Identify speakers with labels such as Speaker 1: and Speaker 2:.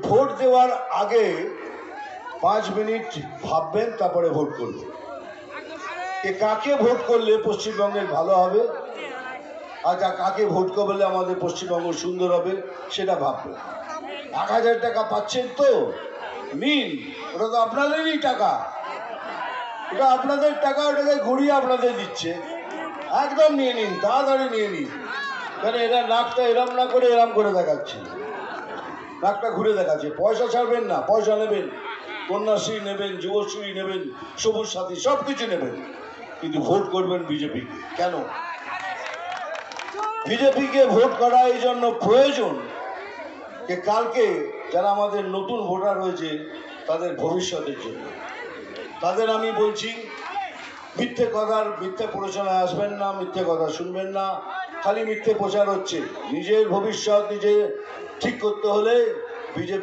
Speaker 1: Vote দেওয়ার আগে 5 minute ভাববেন, তারপরে ভোট করবেন। কাকে ভোট করলে পশ্চিমবঙ্গের ভালো হবে আর কাকে ভোট করলে আমাদের পশ্চিমবঙ্গ সুন্দর হবে সেটা ভাববেন। 1000 টাকা পাচ্ছেন তো নিন, ওটা তো আপনাদেরই টাকা, ওটা আপনাদের টাকা, ওটাকে ঘুরিয়ে আপনাদের দিচ্ছে, একদম নিয়ে নিন, তাড়াতাড়ি নিয়ে নিন। কেন এরা নাকটা এরম না করে এরম করে দেখাচ্ছে, নাকটা ঘুরে দেখাচ্ছে। পয়সা ছাড়বেন না, পয়সা নেবেন, কন্যাশ্রী নেবেন, যুবশ্রী নেবেন, সবুজ সাথী সব কিছু নেবেন, কিন্তু ভোট করবেন বিজেপি। কেন বিজেপিকে ভোট করা এই জন্য প্রয়োজন যে কালকে যারা আমাদের নতুন ভোটার হয়েছে তাদের ভবিষ্যতের জন্য। তাদের আমি বলছি, মিথ্যে কথার মিথ্যে প্রচারণায় আসবেন না, মিথ্যে কথা শুনবেন না, খালি মিথ্যে প্রচার হচ্ছে। নিজের ভবিষ্যৎ নিজে ঠিক করতে হলে বিজেপি